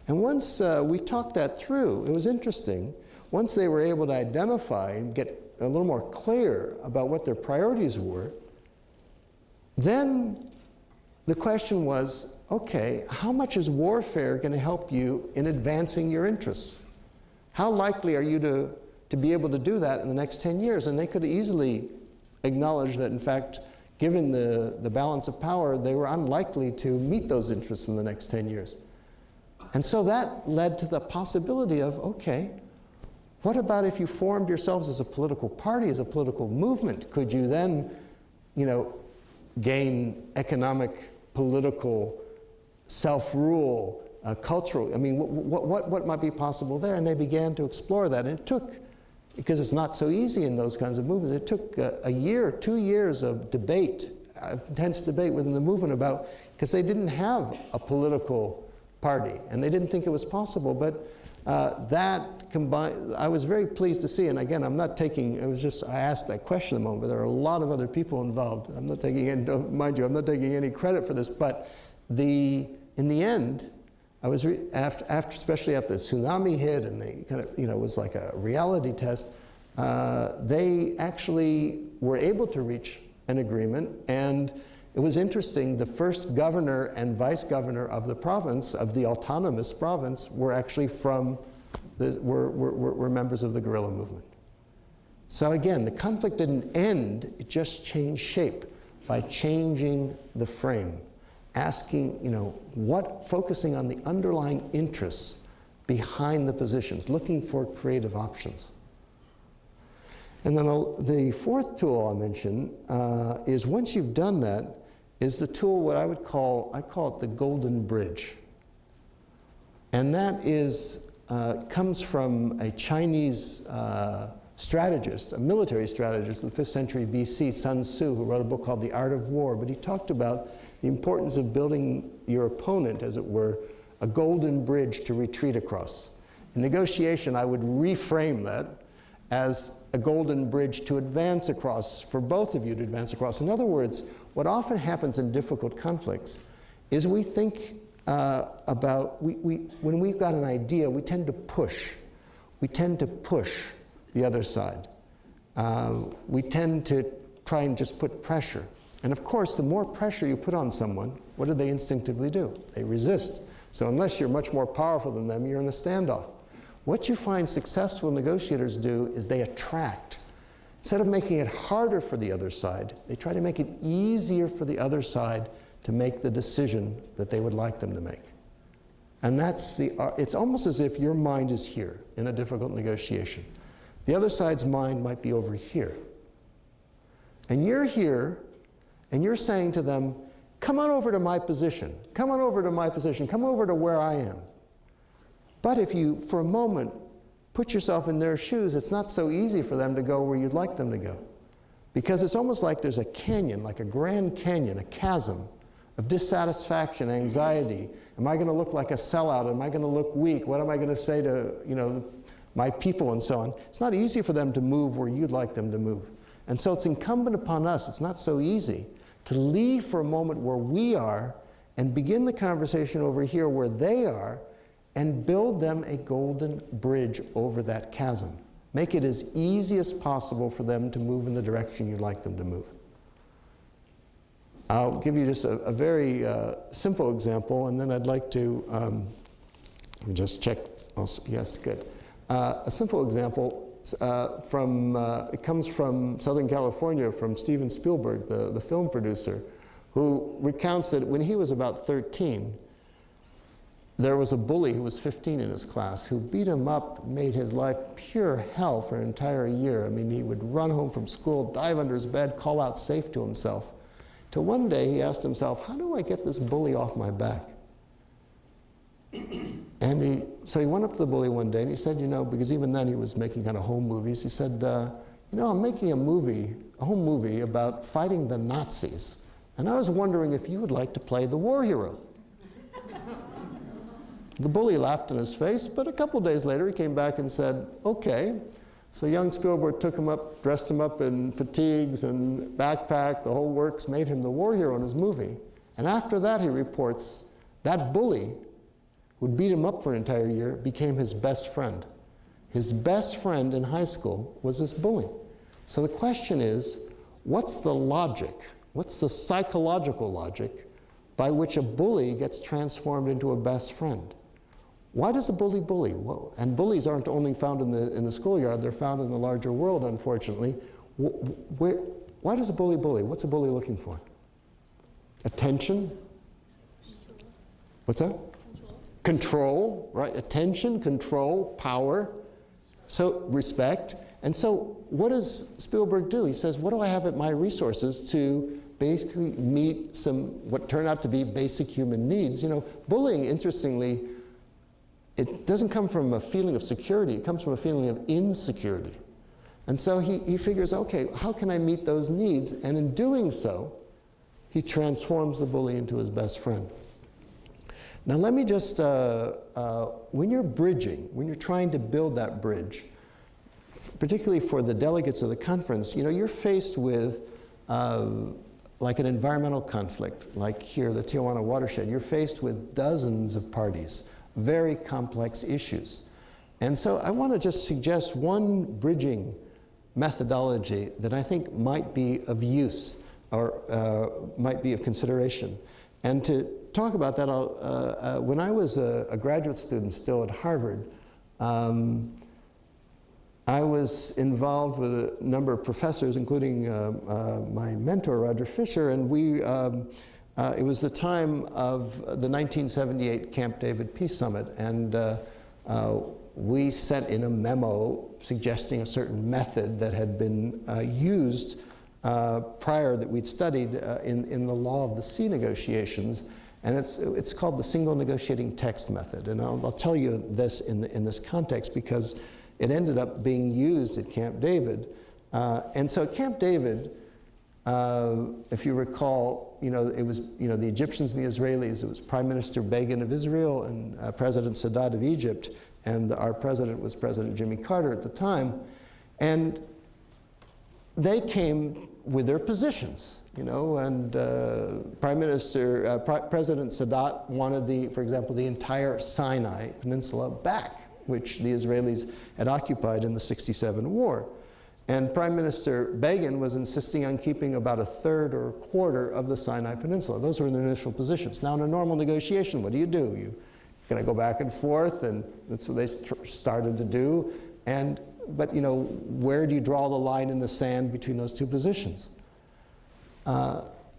And once we talked that through, it was interesting. Once they were able to identify and get a little more clear about what their priorities were, then the question was, okay, how much is warfare going to help you in advancing your interests? How likely are you to be able to do that in the next 10 years? And they could easily acknowledge that, in fact, given the balance of power, they were unlikely to meet those interests in the next 10 years. And so that led to the possibility of, okay, what about if you formed yourselves as a political party, as a political movement? Could you then, gain economic, political, self-rule, cultural? I mean, what might be possible there? And they began to explore that. And it took, because it's not so easy in those kinds of movements, it took a year, 2 years of debate, intense debate within the movement about, because they didn't have a political party, and they didn't think it was possible. But that combined, I was very pleased to see, and again, I'm not taking, I asked that question a moment, but there are a lot of other people involved. I'm not taking any, mind you, I'm not taking any credit for this, but in the end, I was, especially after the tsunami hit, and they kind of, it was like a reality test, they actually were able to reach an agreement, and it was interesting, the first governor and vice governor of the province, of the autonomous province, were actually were members of the guerrilla movement. So again, the conflict didn't end, it just changed shape by changing the frame, asking, focusing on the underlying interests behind the positions, looking for creative options. And then the fourth tool I'll mention is, once you've done that, is the tool what I call it the golden bridge. And that is, comes from a Chinese strategist, a military strategist of the 5th century BC, Sun Tzu, who wrote a book called The Art of War. But he talked about the importance of building your opponent, as it were, a golden bridge to retreat across. In negotiation, I would reframe that as a golden bridge to advance across, for both of you to advance across. In other words, what often happens in difficult conflicts is we think when we've got an idea, we tend to push. We tend to push the other side. We tend to try and just put pressure. And of course, the more pressure you put on someone, what do they instinctively do? They resist. So unless you're much more powerful than them, you're in a standoff. What you find successful negotiators do is they attract. Instead of making it harder for the other side, they try to make it easier for the other side to make the decision that they would like them to make. And it's almost as if your mind is here in a difficult negotiation. The other side's mind might be over here. And you're here, and you're saying to them, come on over to my position. Come on over to my position. Come over to where I am. But if you, for a moment, put yourself in their shoes, it's not so easy for them to go where you'd like them to go. Because it's almost like there's a canyon, like a Grand Canyon, a chasm of dissatisfaction, anxiety. Am I going to look like a sellout? Am I going to look weak? What am I going to say to, my people and so on? It's not easy for them to move where you'd like them to move. And so it's incumbent upon us, it's not so easy, to leave for a moment where we are and begin the conversation over here where they are, and build them a golden bridge over that chasm. Make it as easy as possible for them to move in the direction you'd like them to move. I'll give you just a very simple example, and then I'd like to, let me just check. Yes, good. A simple example it comes from Southern California, from Steven Spielberg, the film producer, who recounts that when he was about 13, there was a bully who was 15 in his class who beat him up, made his life pure hell for an entire year. I mean, he would run home from school, dive under his bed, call out safe to himself. Till one day he asked himself, how do I get this bully off my back? And so he went up to the bully one day and he said, you know, because even then he was making kind of home movies, he said, you know, I'm making a home movie about fighting the Nazis, and I was wondering if you would like to play the war hero. The bully laughed in his face, but a couple days later he came back and said, okay. So young Spielberg took him up, dressed him up in fatigues and backpack, the whole works, made him the war hero in his movie. And after that, he reports, that bully who'd beat him up for an entire year became his best friend. His best friend in high school was this bully. So the question is, what's the logic, what's the psychological logic by which a bully gets transformed into a best friend? Why does a bully bully? Well, and bullies aren't only found in the schoolyard, they're found in the larger world, unfortunately. Why does a bully bully? What's a bully looking for? Attention? What's that? Control, right? Attention, control, power, so respect. And so what does Spielberg do? He says, what do I have at my resources to basically meet what turn out to be basic human needs? You know, bullying, interestingly, it doesn't come from a feeling of security, it comes from a feeling of insecurity. And so he figures, okay, how can I meet those needs? And in doing so, he transforms the bully into his best friend. Now let me just, when you're bridging, when you're trying to build that bridge, particularly for the delegates of the conference, you know, you're faced with like an environmental conflict, like here, the Tijuana watershed. You're faced with dozens of parties, very complex issues. And so I want to just suggest one bridging methodology that I think might be of use or might be of consideration. And to talk about that, when I was a graduate student still at Harvard, I was involved with a number of professors, including my mentor, Roger Fisher, and it was the time of the 1978 Camp David Peace Summit, and we sent in a memo suggesting a certain method that had been used prior that we'd studied in the law of the sea negotiations, and it's called the single negotiating text method. And I'll tell you this in this context because it ended up being used at Camp David. And so at Camp David, if you recall, you know, it was, you know, the Egyptians and the Israelis, it was Prime Minister Begin of Israel and President Sadat of Egypt, and our president was President Jimmy Carter at the time. And they came with their positions, you know, and President Sadat wanted for example, the entire Sinai Peninsula back, which the Israelis had occupied in the '67 war. And Prime Minister Begin was insisting on keeping about a third or a quarter of the Sinai Peninsula. Those were the initial positions. Now in a normal negotiation, what do? You're gonna go back and forth, and that's what they started to do. But you know, where do you draw the line in the sand between those two positions?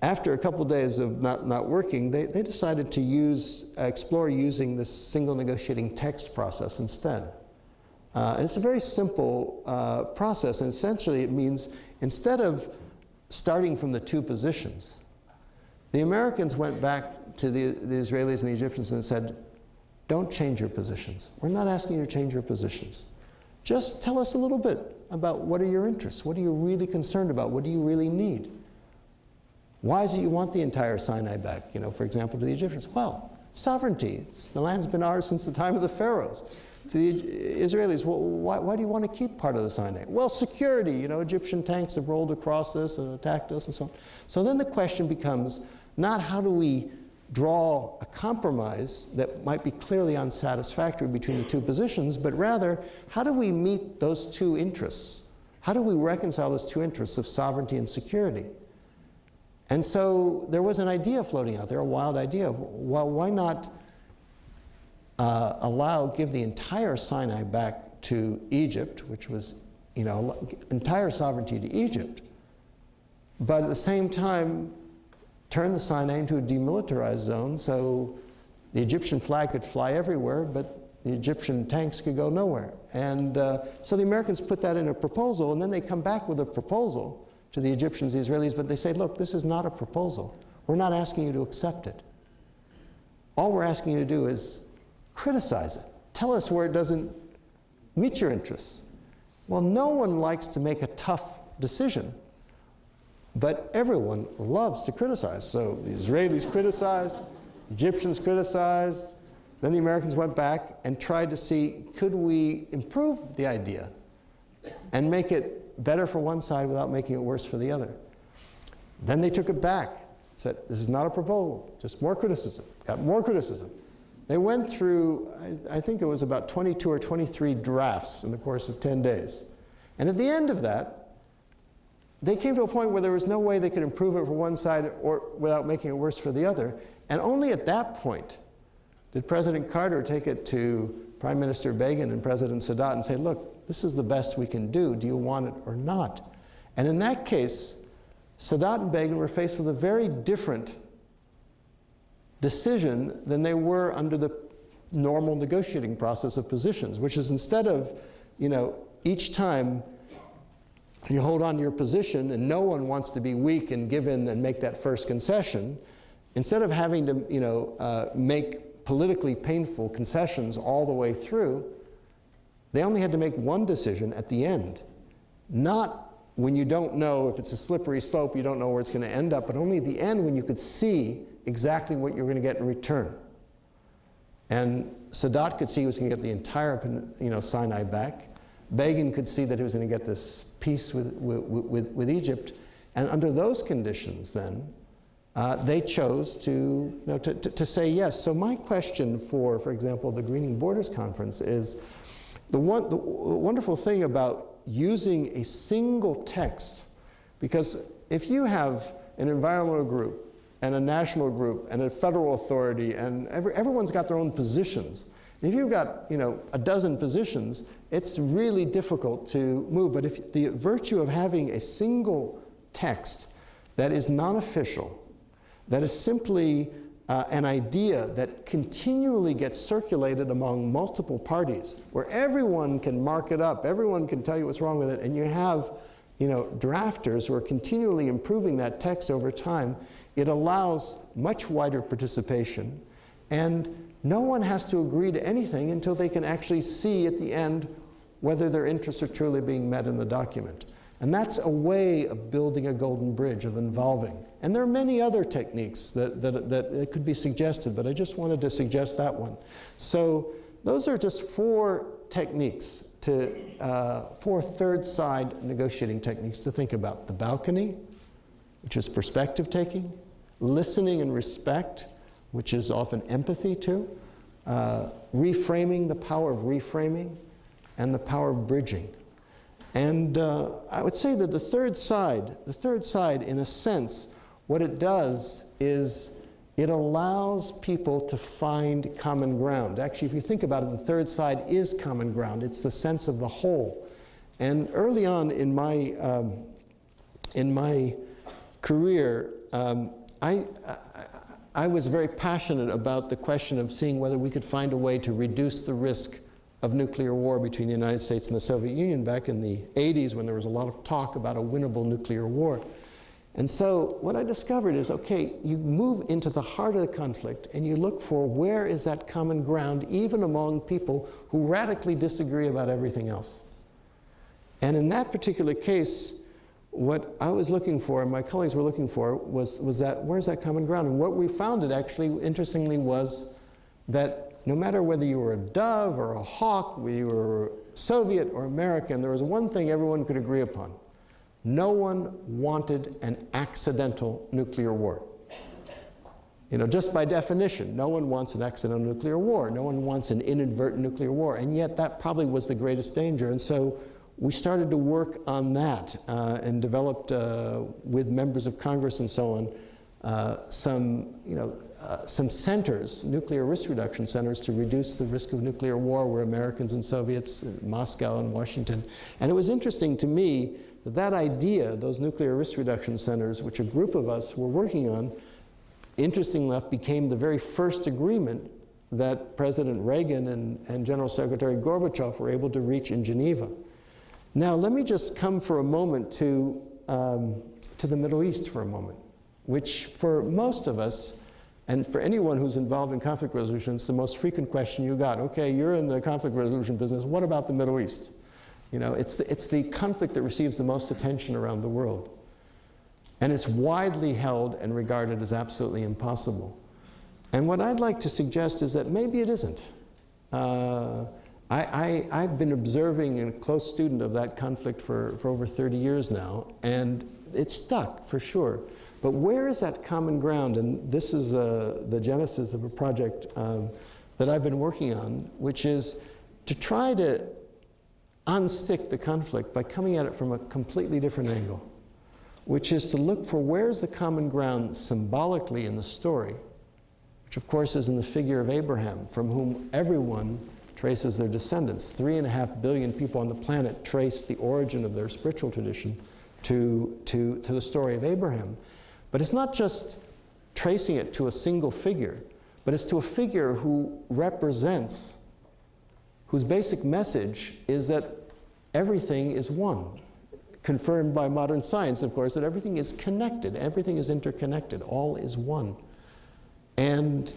After a couple days of not working, they decided to explore using this single negotiating text process instead. And it's a very simple process, and essentially it means instead of starting from the two positions, the Americans went back to the Israelis and the Egyptians and said, don't change your positions. We're not asking you to change your positions. Just tell us a little bit about what are your interests, what are you really concerned about, what do you really need? Why is it you want the entire Sinai back, you know, for example, to the Egyptians? Well, sovereignty. The land's been ours since the time of the pharaohs. To the Israelis, well, why do you want to keep part of the Sinai? Well, security. You know, Egyptian tanks have rolled across this and attacked us and so on. So then the question becomes not how do we draw a compromise that might be clearly unsatisfactory between the two positions, but rather how do we meet those two interests? How do we reconcile those two interests of sovereignty and security? And so there was an idea floating out there, a wild idea of, well, why not give the entire Sinai back to Egypt, which was, you know, entire sovereignty to Egypt, but at the same time turn the Sinai into a demilitarized zone so the Egyptian flag could fly everywhere, but the Egyptian tanks could go nowhere. And so the Americans put that in a proposal, and then they come back with a proposal to the Egyptians, the Israelis, but they say, look, this is not a proposal. We're not asking you to accept it. All we're asking you to do is criticize it. Tell us where it doesn't meet your interests. Well, no one likes to make a tough decision, but everyone loves to criticize. So the Israelis criticized, Egyptians criticized, then the Americans went back and tried to see, could we improve the idea and make it better for one side without making it worse for the other? Then they took it back, said, this is not a proposal, just more criticism, got more criticism. They went through, I think it was about 22 or 23 drafts in the course of 10 days. And at the end of that, they came to a point where there was no way they could improve it for one side or without making it worse for the other. And only at that point did President Carter take it to Prime Minister Begin and President Sadat and say, look, this is the best we can do. Do you want it or not? And in that case, Sadat and Begin were faced with a very different decision than they were under the normal negotiating process of positions, which is instead of, each time you hold on to your position and no one wants to be weak and give in and make that first concession, instead of having to, make politically painful concessions all the way through, they only had to make one decision at the end. Not when you don't know, if it's a slippery slope, you don't know where it's going to end up, but only at the end when you could see exactly what you're going to get in return. And Sadat could see he was going to get the entire Sinai back. Begin could see that he was going to get this peace with Egypt. And under those conditions then, they chose to say yes. So my question for example, the Greening Borders Conference is, the wonderful thing about using a single text, because if you have an environmental group and a national group and a federal authority and everyone's got their own positions, if you've got a dozen positions, it's really difficult to move. But if the virtue of having a single text that is non-official, that is simply an idea that continually gets circulated among multiple parties, where everyone can mark it up, everyone can tell you what's wrong with it, and you have drafters who are continually improving that text over time, it allows much wider participation, and no one has to agree to anything until they can actually see at the end whether their interests are truly being met in the document. And that's a way of building a golden bridge, of involving. And there are many other techniques that could be suggested, but I just wanted to suggest that one. So those are just 4 techniques, four third side negotiating techniques to think about. The balcony, which is perspective taking, listening and respect, which is often empathy too, reframing, the power of reframing, and the power of bridging. And I would say that the third side, in a sense, what it does is it allows people to find common ground. Actually, if you think about it, the third side is common ground. It's the sense of the whole. And early on in my career, I was very passionate about the question of seeing whether we could find a way to reduce the risk of nuclear war between the United States and the Soviet Union back in the 80s, when there was a lot of talk about a winnable nuclear war. And so what I discovered is, okay, you move into the heart of the conflict and you look for where is that common ground, even among people who radically disagree about everything else. And in that particular case, what I was looking for, and my colleagues were looking for, was that, where's that common ground? And what we found, it actually, interestingly, was that no matter whether you were a dove or a hawk, whether you were Soviet or American, there was one thing everyone could agree upon. No one wanted an accidental nuclear war. Just by definition, no one wants an accidental nuclear war. No one wants an inadvertent nuclear war. And yet that probably was the greatest danger. And so we started to work on that and developed with members of Congress and so on some centers, nuclear risk reduction centers, to reduce the risk of nuclear war, where Americans and Soviets, Moscow and Washington. And it was interesting to me that that idea, those nuclear risk reduction centers, which a group of us were working on, interestingly enough, became the very first agreement that President Reagan and General Secretary Gorbachev were able to reach in Geneva. Now, let me just come for a moment to to the Middle East for a moment, which for most of us, and for anyone who's involved in conflict resolution, it's the most frequent question you got. Okay, you're in the conflict resolution business, what about the Middle East? You know, it's the conflict that receives the most attention around the world. And it's widely held and regarded as absolutely impossible. And what I'd like to suggest is that maybe it isn't. I've been observing and a close student of that conflict for over 30 years now, and it's stuck for sure. But where is that common ground? And this is the genesis of a project that I've been working on, which is to try to unstick the conflict by coming at it from a completely different angle, which is to look for where's the common ground symbolically in the story, which of course is in the figure of Abraham, from whom everyone traces their descendants. 3.5 billion people on the planet trace the origin of their spiritual tradition to the story of Abraham. But it's not just tracing it to a single figure, but it's to a figure who represents, whose basic message is that everything is one. Confirmed by modern science, of course, that everything is connected, everything is interconnected, all is one. And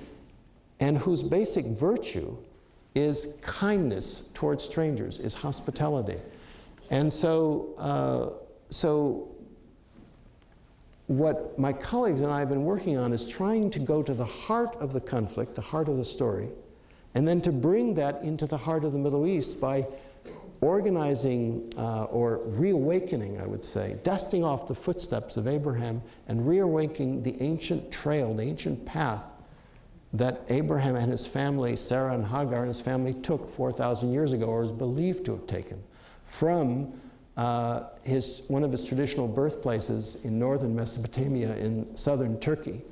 whose basic virtue is kindness towards strangers, is hospitality. And so what my colleagues and I have been working on is trying to go to the heart of the conflict, the heart of the story, and then to bring that into the heart of the Middle East by organizing or reawakening, I would say, dusting off the footsteps of Abraham and reawakening the ancient trail, the ancient path that Abraham and his family, Sarah and Hagar and his family, took 4,000 years ago, or is believed to have taken, from one of his traditional birthplaces in northern Mesopotamia in southern Turkey,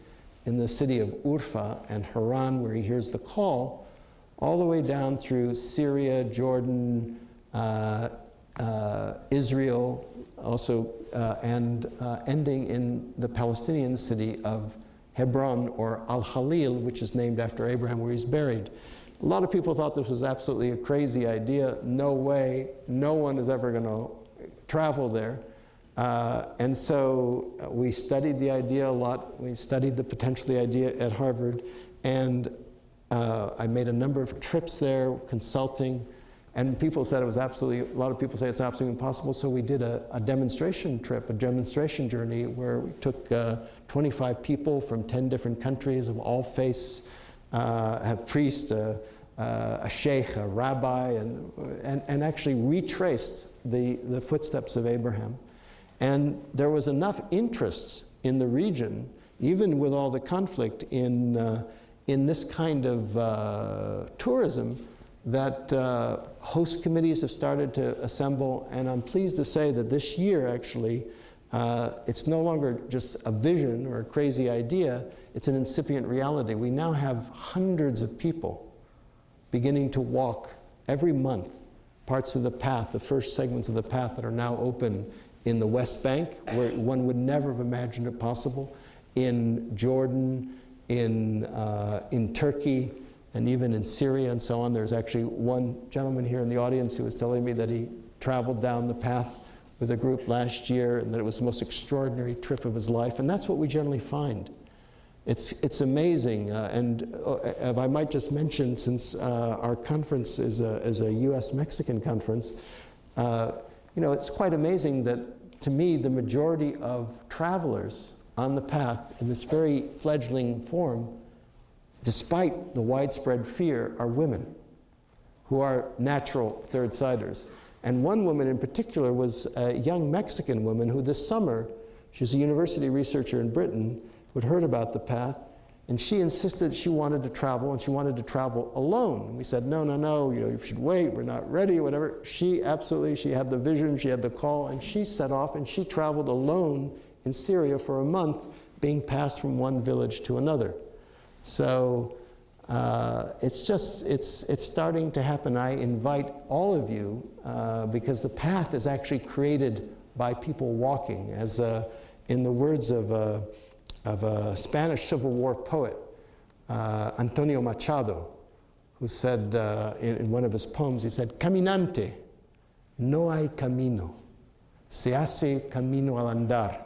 in the city of Urfa and Haran, where he hears the call, all the way down through Syria, Jordan, Israel, also, and ending in the Palestinian city of Hebron, or Al-Khalil, which is named after Abraham, where he's buried. A lot of people thought this was absolutely a crazy idea. No way, no one is ever going to travel there. And so we studied the idea a lot. We studied the potential of the idea at Harvard, and I made a number of trips there, consulting, and people said it was absolutely, a lot of people say it's absolutely impossible, so we did a demonstration trip, a demonstration journey, where we took 25 people from 10 different countries of all faiths, a priest, a sheikh, a rabbi, and actually retraced the footsteps of Abraham. And there was enough interest in the region, even with all the conflict, in this kind of tourism, that host committees have started to assemble. And I'm pleased to say that this year, actually, it's no longer just a vision or a crazy idea, it's an incipient reality. We now have hundreds of people beginning to walk every month parts of the path, the first segments of the path that are now open in the West Bank, where one would never have imagined it possible, in Jordan, in Turkey, and even in Syria and so on. There's actually one gentleman here in the audience who was telling me that he traveled down the path with a group last year, and that it was the most extraordinary trip of his life. And that's what we generally find. It's amazing. And if I might just mention, since our conference is a US-Mexican conference, you know, it's quite amazing that, to me, the majority of travelers on the path in this very fledgling form, despite the widespread fear, are women who are natural third-siders. And one woman in particular was a young Mexican woman who this summer, she was a university researcher in Britain, who had heard about the path, and she insisted she wanted to travel, and she wanted to travel alone. And we said, no, no, no, you should wait, we're not ready, whatever. She absolutely, she had the vision, she had the call, and she set off, and she traveled alone in Syria for a month, being passed from one village to another. So it's starting to happen. I invite all of you, because the path is actually created by people walking. As in the words of a Spanish Civil War poet, Antonio Machado, who said in one of his poems, he said, "Caminante, no hay camino. Se hace camino al andar,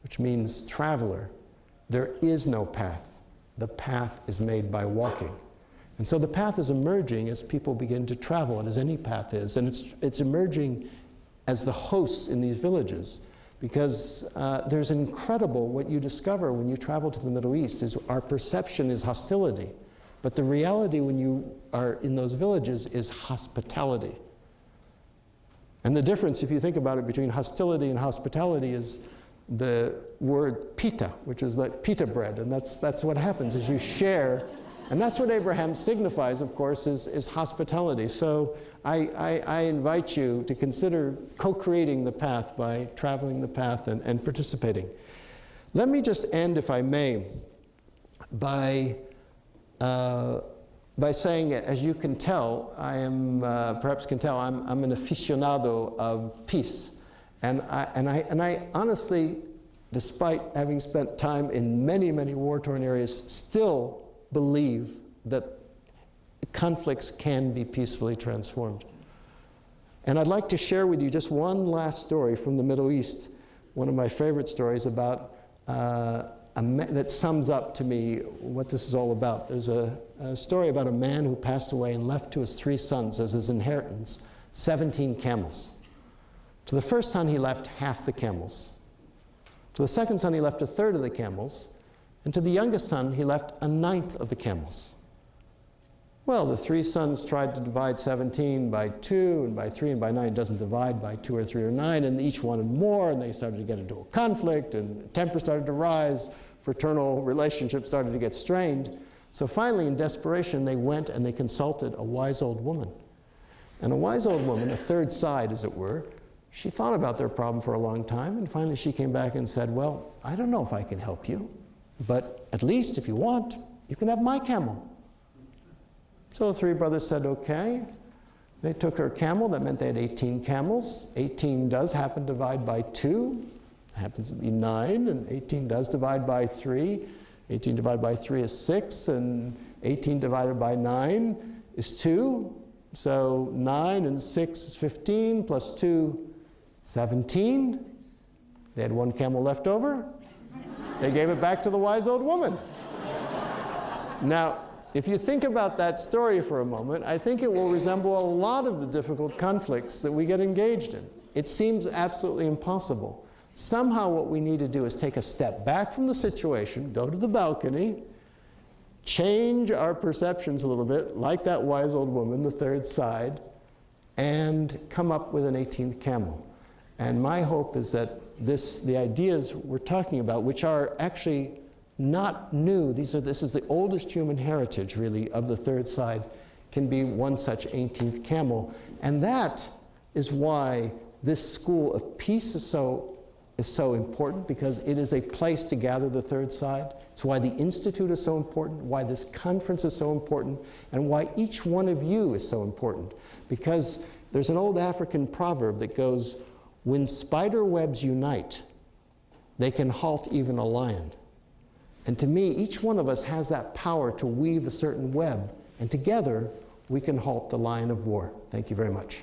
which means traveler. There is no path. The path is made by walking. And so the path is emerging as people begin to travel, and as any path is. And it's emerging as the hosts in these villages, because there's incredible, what you discover when you travel to the Middle East is our perception is hostility. But the reality when you are in those villages is hospitality. And the difference, if you think about it, between hostility and hospitality is the word pita, which is like pita bread. And that's what happens, is you share. And that's what Abraham signifies, of course, is hospitality. So I invite you to consider co-creating the path by traveling the path and participating. Let me just end, if I may, by saying, as you can tell, I am, perhaps can tell, I'm an aficionado of peace. And I honestly, despite having spent time in many, many war-torn areas, still believe that conflicts can be peacefully transformed. And I'd like to share with you just one last story from the Middle East, one of my favorite stories about that sums up to me what this is all about. There's a story about a man who passed away and left to his 3 sons as his inheritance 17 camels. To the first son he left half the camels. To the second son he left 1/3 of the camels. And to the youngest son, he left 1/9 of the camels. Well, the 3 sons tried to divide 17 by 2 and by 3 and by 9. It doesn't divide by 2 or 3 or 9, and each wanted more, and they started to get into a conflict, and temper started to rise, fraternal relationships started to get strained. So finally, in desperation, they went and they consulted a wise old woman. And a wise old woman, a third side, as it were, she thought about their problem for a long time, and finally she came back and said, well, I don't know if I can help you, but at least if you want, you can have my camel. So the 3 brothers said, okay. They took her camel. That meant they had 18 camels. 18 does happen to divide by 2. It happens to be 9, and 18 does divide by 3. 18 divided by 3 is 6, and 18 divided by 9 is 2. So 9 and 6 is 15, plus 2, 17. They had 1 camel left over. They gave it back to the wise old woman. Now, if you think about that story for a moment, I think it will resemble a lot of the difficult conflicts that we get engaged in. It seems absolutely impossible. Somehow what we need to do is take a step back from the situation, go to the balcony, change our perceptions a little bit, like that wise old woman, the third side, and come up with an 18th camel. And my hope is that the ideas we're talking about, which are actually not new, this is the oldest human heritage, really, of the third side, can be one such 18th camel. And that is why this school of peace is so important, because it is a place to gather the third side. It's why the Institute is so important, why this conference is so important, and why each one of you is so important. Because there's an old African proverb that goes, when spider webs unite, they can halt even a lion. And to me, each one of us has that power to weave a certain web, and together we can halt the lion of war. Thank you very much.